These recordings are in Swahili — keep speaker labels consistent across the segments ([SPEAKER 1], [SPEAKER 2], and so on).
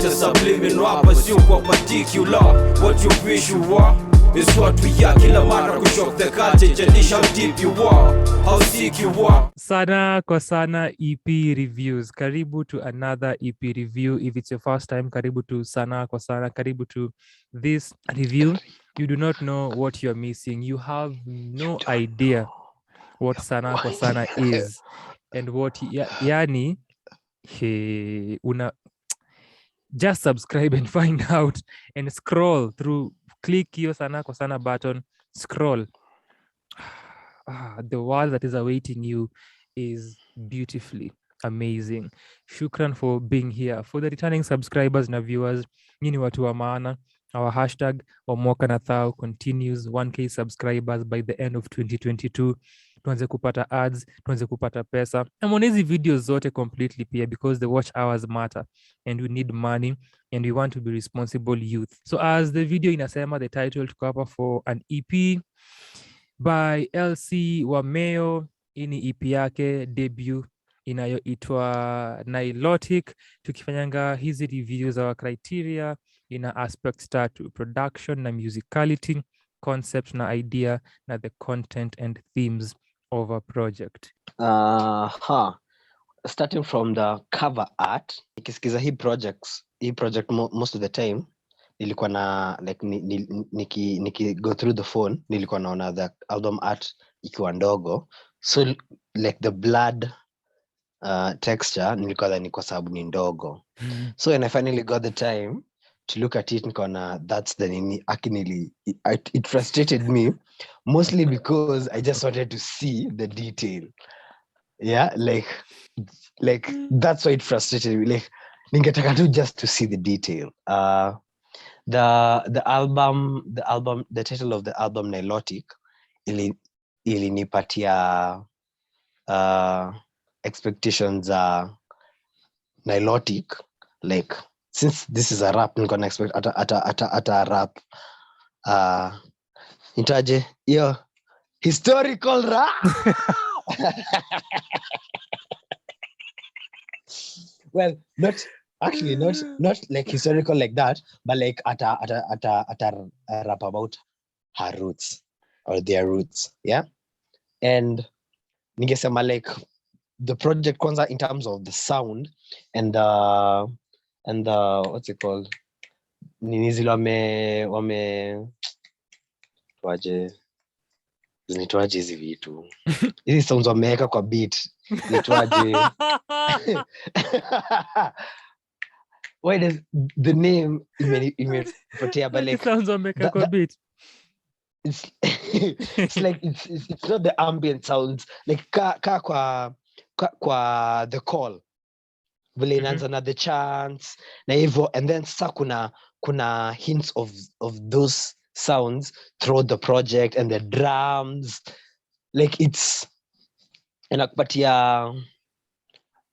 [SPEAKER 1] a subliminal pursue kwa particular. What you wish you are is what we are. Kila mara kushock the culture, jadisha how deep you are, how sick you are.
[SPEAKER 2] Sana kwa sana EP reviews. Karibu to another EP review. If it's your first time, karibu to Sana kwa sana. Karibu to this review. You do not know what you're missing. You have no idea what Sana kwa sana is and what yani just subscribe and find out and scroll through. Click your Sana kwa sana button, scroll. The world that is awaiting you is beautifully amazing. Shukran for being here. For the returning subscribers na viewers, nyinyi watu wa maana. Our hashtag Omoka na Thao continues 1K subscribers by the end of 2022. Tuanze kupata ads, tuanze kupata pesa. I'm on hizi videos zote completely pia because the watch hours matter and we need money and we want to be responsible youth. So as the video inasema, the title tuko hapa for an EP by Elsy Wameyo. Ini EP yake debut inayoitwa Nilotic. Tukifanyanga hizi reviews our criteria ina aspects tatu: production na musicality, concept na idea, na the content and themes of a project.
[SPEAKER 3] Starting from the cover art, nikisikiza hii project most of the time nilikuwa na like niki go through the phone, nilikuwa naona the album art ikiwa ndogo, so like the blood texture nilikuwa dhani kwa sababu ni ndogo. So when I finally got the time to look at it, nikaona that's the nini akinili. It frustrated me mostly because I just wanted to see the detail. Yeah, like that's why it frustrated me. Like ningetaka tu just to see the detail. The title of the album Nilotic ilinipatia expectations Nilotic, like since this is a rap, niko na expect ata rap itaje hiyo historical rap. Well, not like historical like that, but like ata rap about her roots or their roots, yeah. And ningesema like the project kwanza in terms of the sound and the what's it called, nini zile wame tuaje hizi vitu hizi sounds wameweka kwa beat tuaje. Why does the name imepotea, but like
[SPEAKER 2] sounds wameweka kwa beat.
[SPEAKER 3] It's like it's not the ambient sounds like kwa the call vile inaanza na the chants na hivyo, and then sasa kuna hints of those sounds throughout the project and the drums, like it's inakupatia,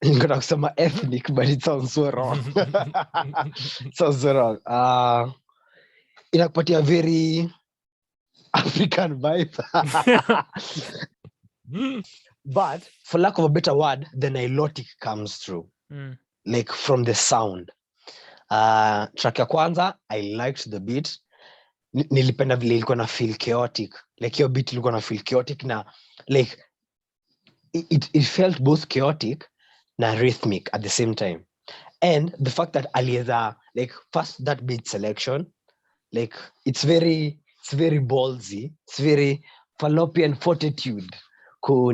[SPEAKER 3] ningotaka kusema ethnic but it sounds so wrong. It sounds so wrong. Inakupatia very African vibe. But for lack of a better word, the Nilotic comes through. Like from the sound. Track ya kwanza, I liked the beat. Nilipenda vile ilikuwa na feel chaotic. Like your beat ilikuwa na feel chaotic na like it felt both chaotic na rhythmic at the same time. And the fact that alieza like first that beat selection, like it's very ballsy, it's very fallopian fortitude ku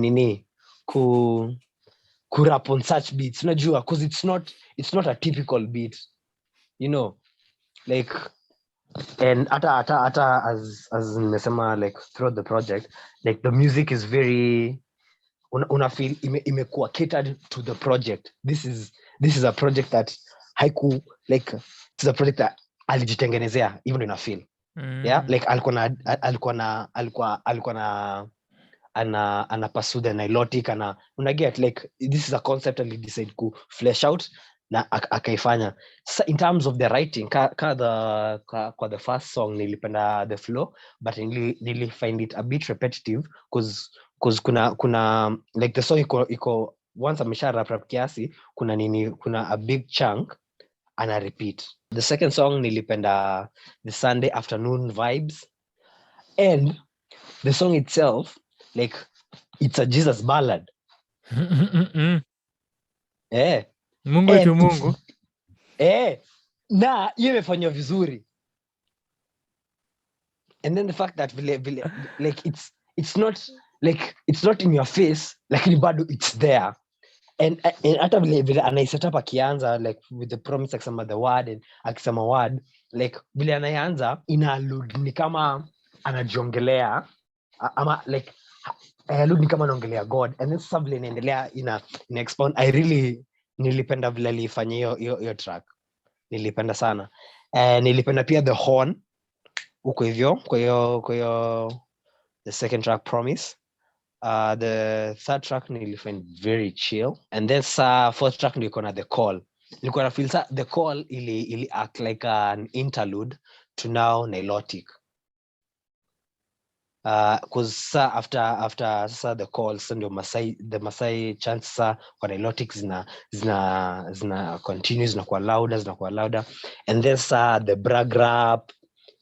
[SPEAKER 3] rap on such beats, unajua, because it's not a typical beat, you know, like. And ata as nimesema, like throughout the project, like the music is very una feel imekuwa catered to the project. This is a project that haiku, like it's a project that alijitengenezea, even in a feel. Yeah, like alikuwa na ana pursue the Nilotic, ana unaget, like this is a concept and he decide to flesh out na akaifanya. So in terms of the writing, kwa the first song nilipenda the flow, but nili find it a bit repetitive because kuna like the song iko once amesha rap kiasi, kuna a big chunk ana repeat. The second song nilipenda the Sunday afternoon vibes, and the song itself, like, it's a Jesus ballad.
[SPEAKER 2] Mungu wetu Mungu.
[SPEAKER 3] Na hiyo imefanywa vizuri. And then the fact that like it's not in your face, lakini bado it's there. And hata vile anaiset up akianza, like with the promise akisema the word, and akisema word, like vile anaianza ina allude ni kama anajiongelea, ama like allude ni kama anaongelea God, and then sasa vile inaendelea ina expound. I really nilipenda vile alifanya hiyo track, nilipenda sana. Nilipenda pia the horn huko hivyo, kwa hiyo the second track promise. The third track nilifind very chill, and then fourth track nilikuwa na the call. Nilikuwa na feel the call ili act like an interlude to now Nilotic. Cause after the call, ndio the Masai chants kwa Nilotic zina continue, zinakuwa louder, and then the brag rap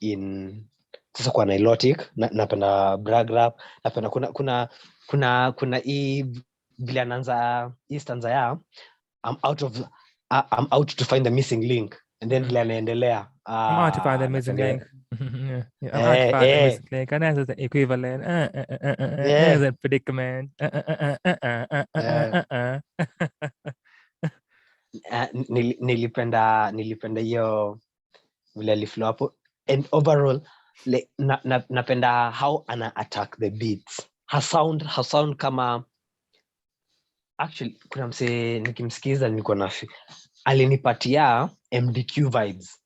[SPEAKER 3] in sasa kwa Nilotic. Napenda brag rap, napenda kuna hii vile anaanza hii stanza ya I'm out to find the missing link, and then vile anaendelea
[SPEAKER 2] I'm out to find the missing link. I'm out to find the missing link. And that's the equivalent. The predicament.
[SPEAKER 3] Nilipenda hiyo vile aliflow hapo, and overall like, napenda how ana attack the beats. Her sound kama, actually kuna mse nikimsikiza nilikuwa na alinipatia MDQ vibes.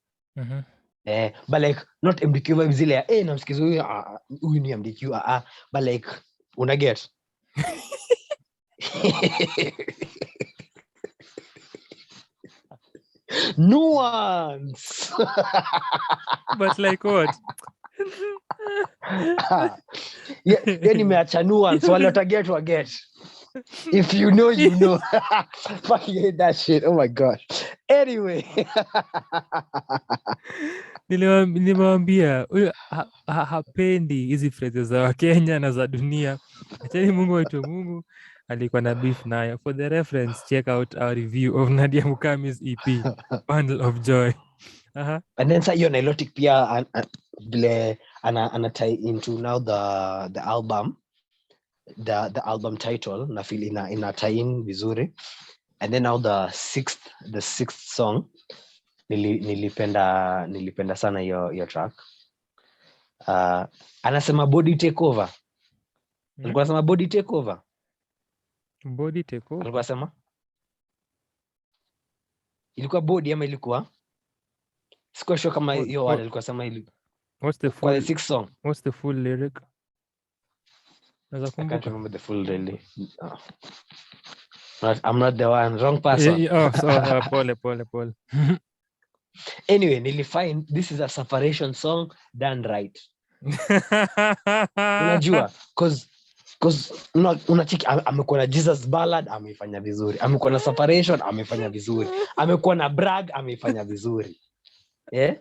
[SPEAKER 3] But like not MDQ vibes ile namsikiza huyu ni MDQ, but like una get nuance.
[SPEAKER 2] But like what?
[SPEAKER 3] Nimeacha nuance, wale wataget waget. If you know, you know. Fucking hate that shit. Oh my gosh. Anyway.
[SPEAKER 2] Nilimwambia huyu hapendi hizi phrases za Wakenya na za dunia. Achani Mungu wetu Mungu alikuwa na beef nayo. For the reference, check out our review of Nadia Mukami's EP, Bundle of Joy.
[SPEAKER 3] And then hiyo Nilotic pia vile ana tie into now the album, the album title na feel ina tie in vizuri. And then now the sixth song nilipenda sana hiyo track. Anasema body takeover. Alikuwa anasema body takeover.
[SPEAKER 2] Body takeover.
[SPEAKER 3] Alikuwa anasema ilikuwa body ama ilikuwa sikuwa sure kama hiyo word alikuwa anasema ili.
[SPEAKER 2] What's the full,
[SPEAKER 3] kwa the sixth song?
[SPEAKER 2] What's the full lyric?
[SPEAKER 3] I can't remember the full really. I'm not the one, wrong person.
[SPEAKER 2] Pole.
[SPEAKER 3] Anyway, nilifind this is a separation song done right. Unajua, cause unachiki amekuwa na Jesus ballad amefanya vizuri, amekuwa na separation amefanya vizuri, amekuwa na brag amefanya vizuri.
[SPEAKER 2] Yeah.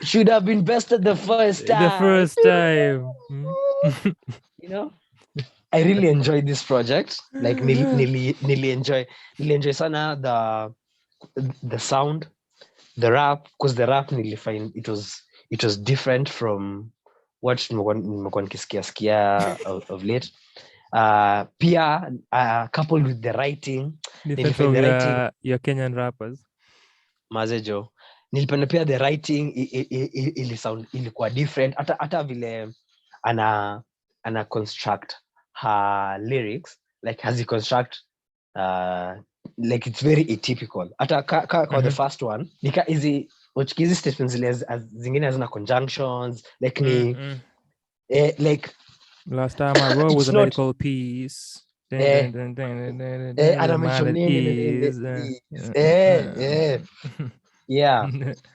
[SPEAKER 3] Should have been bested the first time. You know, I really enjoyed this project. Like nili enjoy sana the sound, the rap, because the rap nili find it was different from what nimekuwa nikisikia of late. Pia coupled with the writing,
[SPEAKER 2] different from your Kenyan rappers.
[SPEAKER 3] Mazejo, nilipenda pia the writing ili sound ilikuwa different, hata vile ana construct her lyrics, like has he construct like it's very atypical. Hata kwa the first one nika hizi statements zingine hazina conjunctions, like ni like
[SPEAKER 2] last time I wrote was a medical piece.
[SPEAKER 3] Yeah,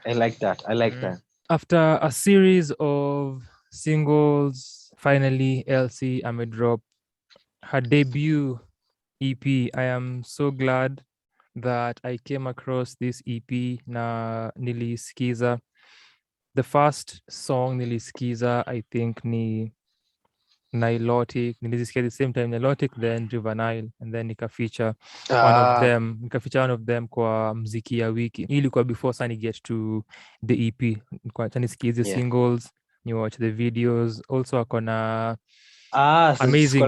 [SPEAKER 3] I like that.
[SPEAKER 2] After a series of singles, finally Elsy drop her debut EP. I am so glad that I came across this EP na nilisikiza. The first song nilisikiza, I think, ni Nilotic. Nilisikia the same time Nilotic, then River Nile, and then nikafeature one of them kwa mziki ya wiki. Hii ilikuwa before Sunny get to the EP. Acha nisikie hizi singles, ni watch the videos. Also akona amazing,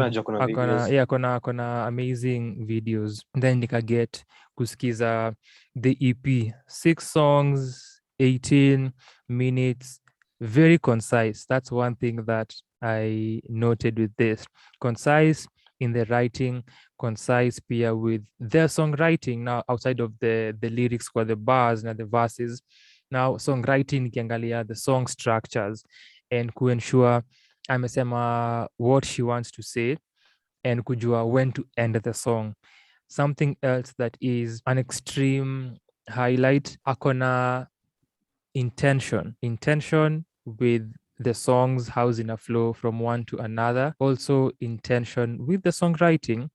[SPEAKER 2] akona amazing videos. Then nikaget kusikiza the EP, 6 songs, 18 minutes, very concise. That's one thing that I noted with this. Concise in the writing, concise pia with their songwriting. Now outside of the lyrics for the bars and the verses, now songwriting nikiangalia the song structures and kuensure amesema what she wants to say and kujua when to end the song. Something else that is an extreme highlight, akona intention with the songs, how zina flow from one to another. Also intention with the songwriting,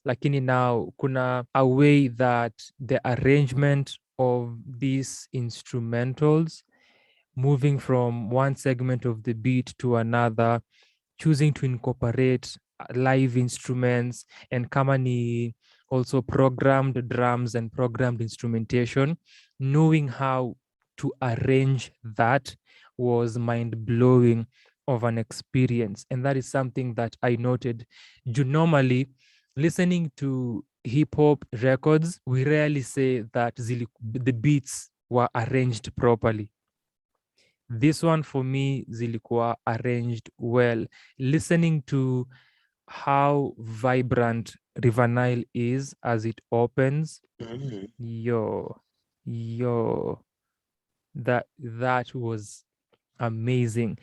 [SPEAKER 2] lakini now kuna a way that the arrangement of these instrumentals, moving from one segment of the beat to another, choosing to incorporate live instruments, and kama ni also programmed drums and programmed instrumentation, knowing how to arrange that was mind-blowing of an experience. And that is something that I noted. Normally, listening to hip-hop records, we rarely say that the beats were arranged properly. This one for me zilikuwa arranged well. Listening to how vibrant River Nile is as it opens, that was amazing.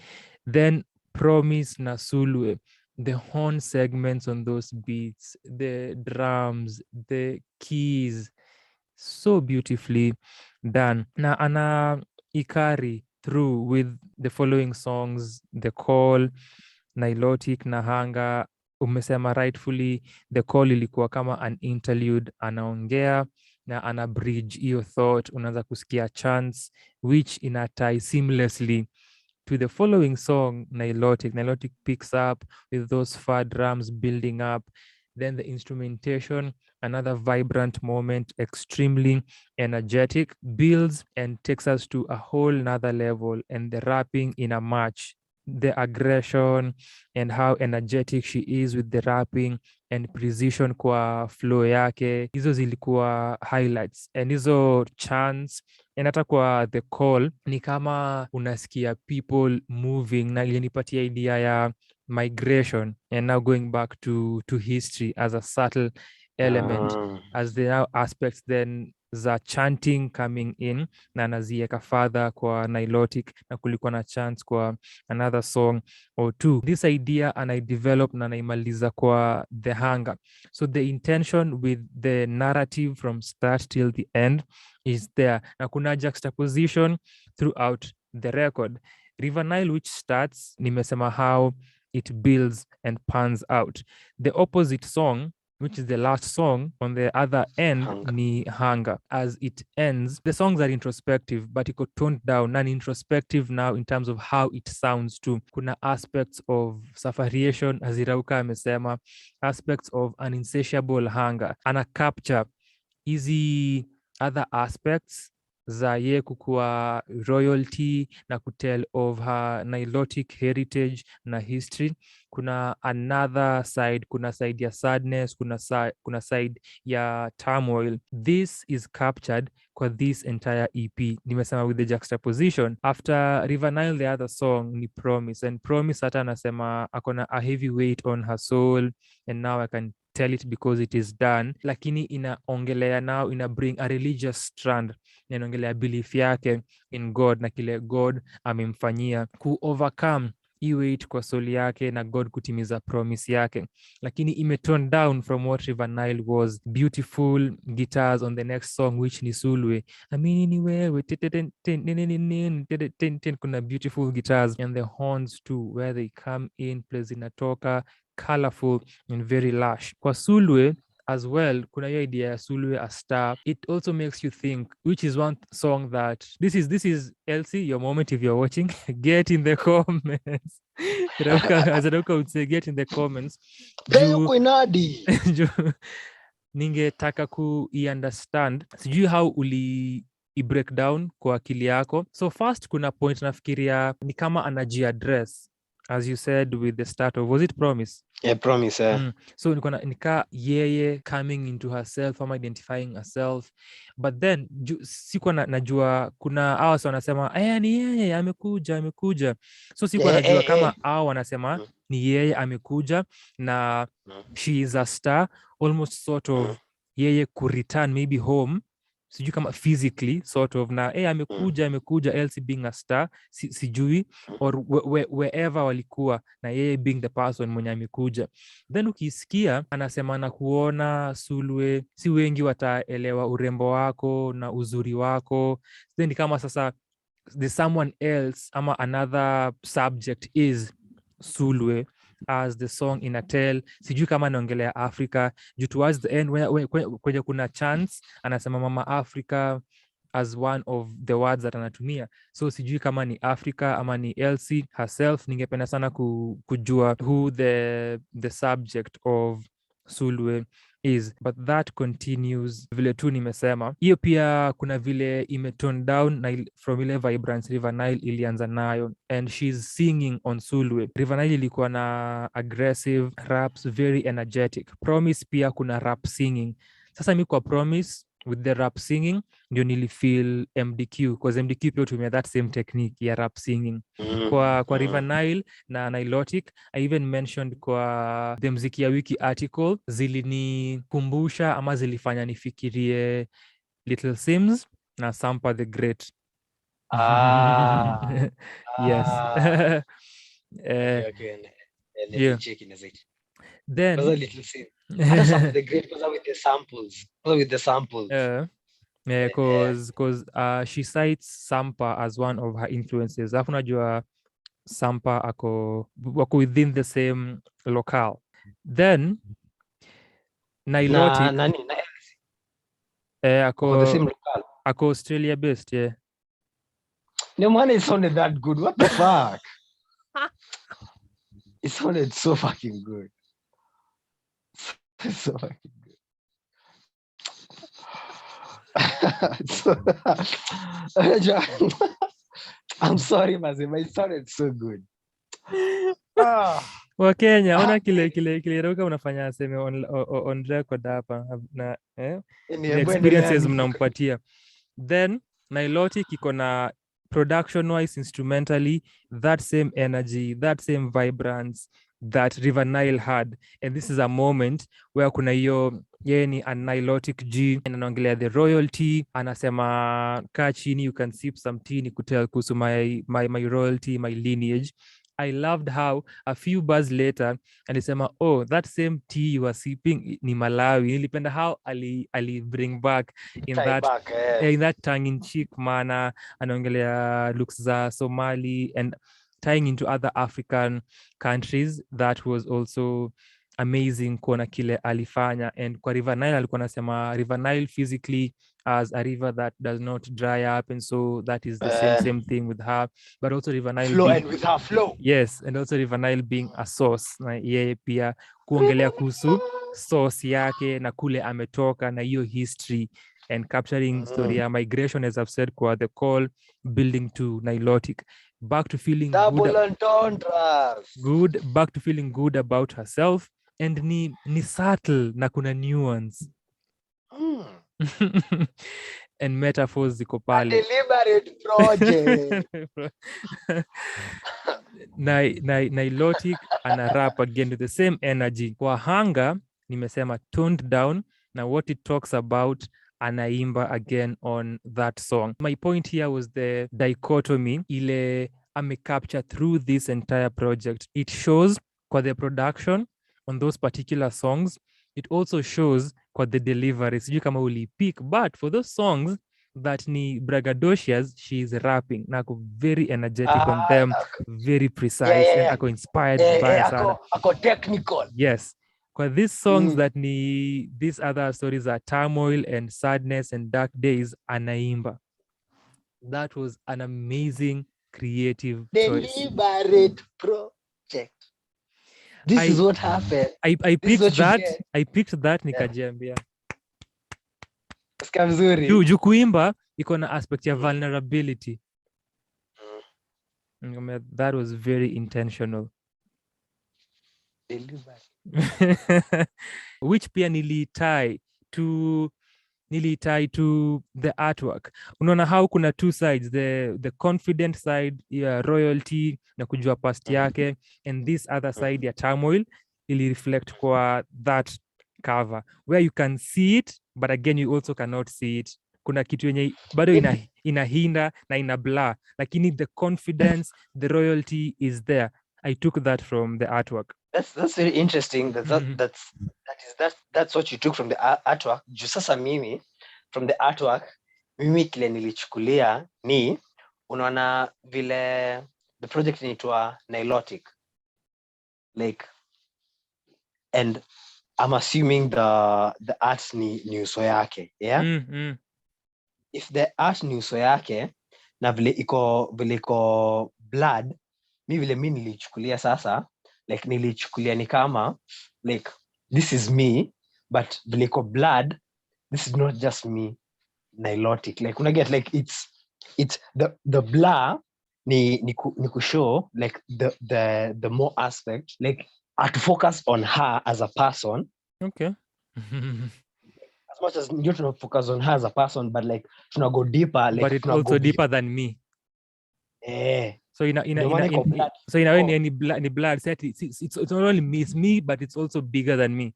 [SPEAKER 2] Then Promise na Sulwe, the horn segments on those beats, the drums, the keys, so beautifully done. Na ana Ikari through with the following songs: The Call, Nilotic na Hanga. Umesema rightfully, The Call ilikuwa kama an interlude, anaongea na ana bridge hiyo thought, unaanza kusikia chants which inatie seamlessly to the following song, Nilotic. Nilotic picks up with those far drums building up. Then the instrumentation, another vibrant moment, extremely energetic, builds and takes us to a whole nother level. And the rapping in a match, the aggression and how energetic she is with the rapping and precision kwa flow yake, hizo zilikuwa highlights. And hizo chants and hata kwa The Call ni kama unasikia people moving, na ilinipatia idea ya migration and now going back to history as a subtle element, as there are aspects then za chanting coming in, na nazieka further kwa Nilotic, na kulikuwa na chants kwa another song or two. This idea and I develop na naimaliza kwa The Hunger. So the intention with the narrative from start till the end is there, na kuna juxtaposition throughout the record. River Nile, which starts, nimesema how it builds and pans out. The opposite song, which is the last song on the other end, ni Hunger. As it ends, the songs are introspective, but it got toned down and introspective now in terms of how it sounds too. Kuna aspects of safariation, as Irauka amesema, aspects of an insatiable hunger, ana capture easy other aspects za ye kukua royalty na kutell of her Nilotic heritage na history. Kuna another side, kuna side ya sadness, kuna side ya turmoil. This is captured kwa this entire EP. Nimesema with the juxtaposition. After River Nile, the other song ni Promise, and Promise hata anasema akona a heavy weight on her soul, and now I can tell it because it is done. Lakini inaongelea now, ina bring a religious strand, inaongelea belief yake in God na kile God amemfanyia ku overcome weight kwa soul yake na God kutimiza promise yake, lakini imetone down from what River Nile was. Beautiful guitars on the next song, which ni Sulwe. Amini ni wewe, kuna beautiful guitars and the horns too, where they come in, place zinatoka, colorful and very lush. Kwa Sulwe, as well kuna hiyo idea ya Sulwe a star. It also makes you think, which is one song that this is Elsy, your moment if you're watching. Get in the comments. Rauka would say get in the comments.
[SPEAKER 3] Inadi.
[SPEAKER 2] Ningetaka understand sijui how uli break down kwa akili yako. So first kuna point nafikiria ni kama anajiaddress, as you said with the start of, was it Promise?
[SPEAKER 3] Yeah, Promise.
[SPEAKER 2] So nika yeye coming into herself ama identifying herself, but then sikuwa najua kuna hawa wanasema ni yeye amekuja, so sikuwa najua kama hao wanasema ni yeye amekuja na she is a star, almost sort of yeye kureturn maybe home, sijui kama physically sort of, na amekuja Elsy being a star, sijui or wherever walikuwa na yeye being the person mwenye amekuja. Then ukisikia anasema na kuona Sulwe, si wengi wataelewa urembo wako na uzuri wako, then kama sasa there's someone else ama another subject is Sulwe as the song inatel. Sijui kama anaongelea Africa juu towards the end kwenye kuna chance anasema mama Africa as one of the words that anatumia, so sijui kama ni Africa ama ni Elsy herself. Ningependa sana kujua who the subject of Sulwe is, but that continues vile tu nimesema. Hiyo pia kuna vile imetone down na from ile vibrance River Nile ilianza nayo, and she's singing on Sulwe. River Nile ilikuwa na aggressive raps, very energetic. Promise pia kuna rap singing. Sasa mi kwa Promise with the rap singing ndio nilifeel MDQ, because MDQ pia tumia that same technique ya rap singing. Kwa River Nile na Nilotic, I even mentioned kwa the Mziki ya Wiki article, zilinikumbusha ama zilifanya nifikirie Little Sims na Sampa The Great. Yes.
[SPEAKER 3] Okay.
[SPEAKER 2] Yeah. Then
[SPEAKER 3] Little Sims. Sampa The Great with the samples.
[SPEAKER 2] Yeah, because she cites Sampa as one of her influences. Alafu najua Sampa wako within the same locale. Then Nilotic
[SPEAKER 3] ako the same locale.
[SPEAKER 2] Ako Australia-based, yeah.
[SPEAKER 3] No man, it sounded that good. What the fuck? It sounded so fucking good. So fucking good. I'm sorry, Mazima. It sounded so good.
[SPEAKER 2] Wakenya, ona kile Rauka unafanya aseme on record hapa na the experiences mnampatia. Then Nilotic iko na production wise, instrumentally, that same energy, that same vibrance that River Nile had, and this is a moment where kuna hiyo yeye ni a Nilotic G, anaongelea the royalty, anasema kaa chini, you can sip some tea, ni kutel kuhusu my royalty, my lineage. I loved how a few bars later alisema that same tea you are sipping ni Malawi. Nilipenda how ali bring back in that tongue in cheek maana, anaongelea looks za Somali and tying into other African countries. That was also amazing kuona kile alifanya. And kwa River Nile alikuwa anasema River Nile physically as a river that does not dry up, and so that is the same thing with her, but also River Nile
[SPEAKER 3] flow and with her flow.
[SPEAKER 2] Yes, and also River Nile being a source, na yeye pia kuongelea kuhusu source yake na kule ametoka na hiyo history, and capturing story ya migration, as I've said, kwa the call building to Nilotic, back to feeling good, back to feeling good about herself, and ni subtle na kuna nuance and metaphors ziko pale.
[SPEAKER 3] Deliberate project.
[SPEAKER 2] Nilotic ana rap again with the same energy. Kwa Hanga nimesema toned down, na what it talks about anaimba again on that song. My point here was the dichotomy ile amecapture through this entire project. It shows kwa the production on those particular songs. It also shows kwa the delivery. Sijui kama ulipick, but for those songs that ni braggadocious, she is rapping. Nako very energetic on them, very precise, and ako inspired by sana.
[SPEAKER 3] Ako technical.
[SPEAKER 2] Yes. Kwa these songs that ni these other stories are turmoil and sadness and dark days, anaimba. That was an amazing creative choice.
[SPEAKER 3] Deliberate project. This is what happened.
[SPEAKER 2] I
[SPEAKER 3] This is
[SPEAKER 2] picked
[SPEAKER 3] what you
[SPEAKER 2] that.
[SPEAKER 3] get.
[SPEAKER 2] I picked that nikajiambia.
[SPEAKER 3] Sikia vizuri.
[SPEAKER 2] Juu kuimba iko na aspect ya vulnerability. That was very intentional. Which pia nilitie to the artwork. Unaona how kuna two sides, the confident side ya royalty na kujua past yake, and this other side ya turmoil ili reflect kwa that cover where you can see it but again you also cannot see it. Kuna kitu yenye bado inahinda na ina blur, lakini the confidence, the royalty is there. I took that from the artwork.
[SPEAKER 3] That's very interesting. That's what you took from the artwork. Juu sasa mimi from the artwork, mimi kile nilichukulia ni unaona vile the project inaitwa Nilotic, like, and I'm assuming the art ni uso yake, yeah. If the art ni uso yake na vile iko blood, mi nilichukulia sasa, like nilichukulia ni kama like this is me, but vile iko blood, this is not just me. Nilotic, like when I get like it's the blur ni kushow like the more aspect, like to focus on her as a person.
[SPEAKER 2] Okay.
[SPEAKER 3] As much as you don't focus on her as a person, but like to go deeper, like
[SPEAKER 2] but it's also deeper than me. So in a way any blood set it's not only me, it's me, but it's also bigger than me.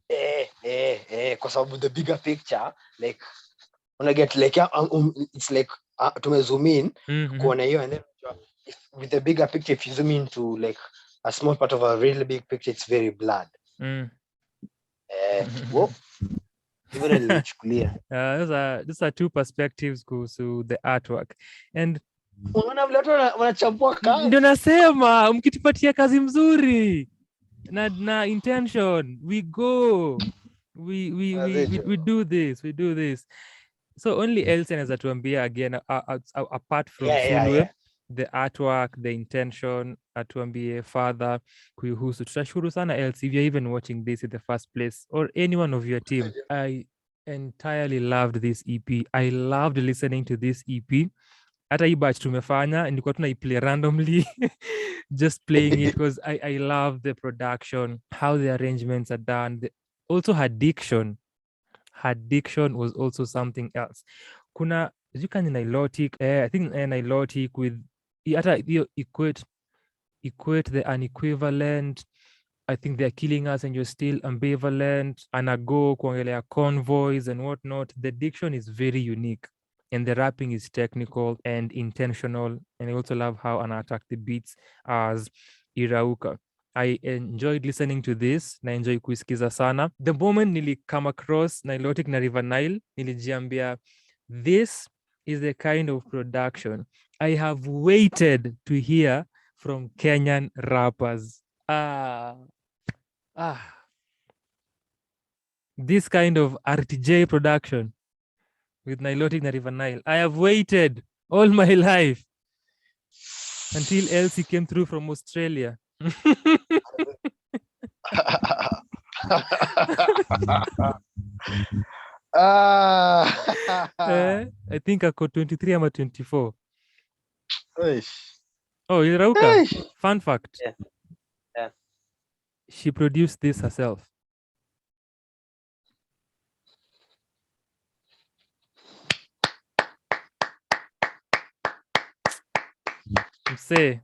[SPEAKER 3] Because of the bigger picture, like when I get like it's like to zoom in kuona hiyo, and then with the bigger picture, if you zoom into like a small part of a really big picture, it's very blood.
[SPEAKER 2] Those are two perspectives kuhusu the artwork, and ndio nasema mkitupatia kazi mzuri na intention, we go, we do this. So only Elsy anaweza tuambia again, apart from Sulwe, the artwork, the intention, atuambie further kuihusu. Tutashukuru sana Elsy if you're even watching this in the first place, or anyone of your team. I entirely loved this EP. I loved listening to this EP. Hata hii batch tumefanya nilikuwa tunaiplay randomly just playing it because I love the production, how the arrangements are done. Also her diction was also something else. Kuna you can Nilotic, I think Nilotic with hata equate the unequivalent. I think they're killing us and you're still ambivalent. Anago kuongelea convoys and whatnot. The diction is very unique. And the rapping is technical and intentional. And I also love how Ana attacked the beats as Irauka. I enjoyed listening to this. Na enjoy kuisikiza sana. The moment nili come across Nilotic na River Nile, nilijiambia, this is the kind of production I have waited to hear from Kenyan rappers. This kind of RTJ production with Nilotic na River Nile. I have waited all my life until Elsy came through from Australia. I think I got 23 or 24. Oh, Irauka. Fun fact.
[SPEAKER 3] Yeah.
[SPEAKER 2] She produced this herself. Say,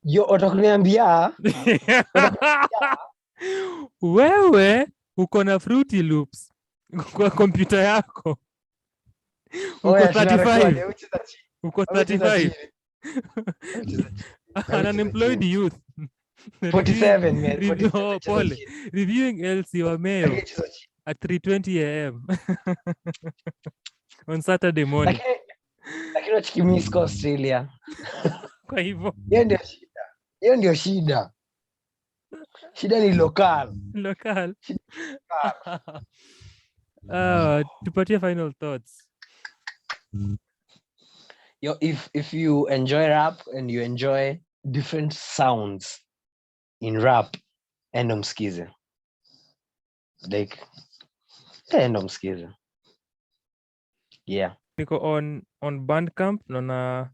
[SPEAKER 3] Yo, utakuniambia
[SPEAKER 2] wewe uko na Fruity Loops kwa kompyuta yako. Uko 35. Uko 35. An unemployed youth.
[SPEAKER 3] 47, man.
[SPEAKER 2] 47. Pole. Reviewing Elsy Wameyo at 3:20 a.m. on Saturday morning.
[SPEAKER 3] Lakini wachikimi siko Australia.
[SPEAKER 2] Kwa hivyo
[SPEAKER 3] hiyo ndio shida. Shida ni local.
[SPEAKER 2] Local. Tupatie final thoughts.
[SPEAKER 3] Yo, if you enjoy rap and you enjoy different sounds in rap, enda msikize. Like, enda msikize. Yeah.
[SPEAKER 2] Niko on Bandcamp naona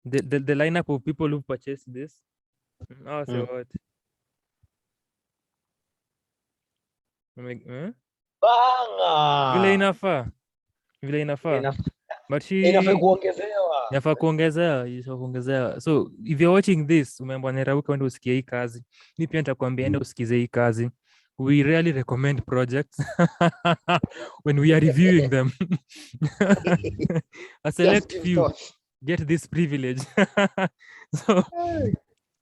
[SPEAKER 2] the lineup of people who purchased this. Oh, say what?
[SPEAKER 3] Banga.
[SPEAKER 2] Vile inafaa. But she
[SPEAKER 3] Inafaa kuongezewa.
[SPEAKER 2] inafaa kuongezewa. So if you're watching this, umeambiwa nirauka uende usikie hii kazi. Mi pia nitakwambia enda usikize hii kazi. We rarely recommend projects when we are reviewing them. A select few get this privilege. So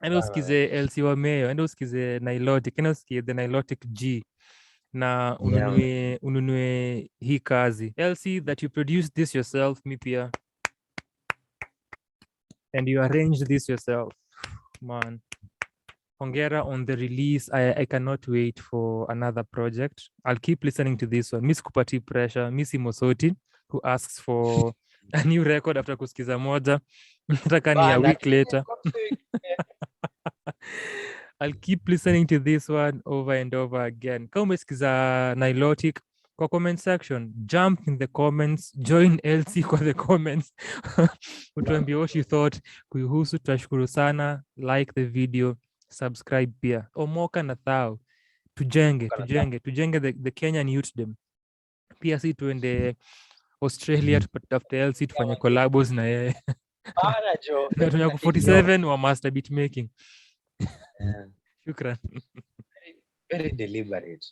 [SPEAKER 2] enda usikize Elsy Wameyo, enda usikize Nilotic, enda usikize the Nilotic G na ununue hii kazi. Elsy, that you produced this yourself, mi pia, and you arranged this yourself, man. Hongera on the release. I cannot wait for another project. I'll keep listening to this one. Miss Kupati Pressure, Miss Mosoti, who asks for a new record after kusikiza moja. Nataka ni a week later. I'll keep listening to this one over and over again. Kama umesikiza Nilotic, kwa comment section, jump in the comments, join Elsy kwa the comments. Utuambie what you thought kuihusu. Tutashukuru sana. Like the video, subscribe pia. Omoka na thao. Tujenge the Kenyan youth. Pia si tuende Australia tutafute Elsy tufanye collabos na yeye. Na tunya 47 wa master beat making. Shukran.
[SPEAKER 3] Very deliberate.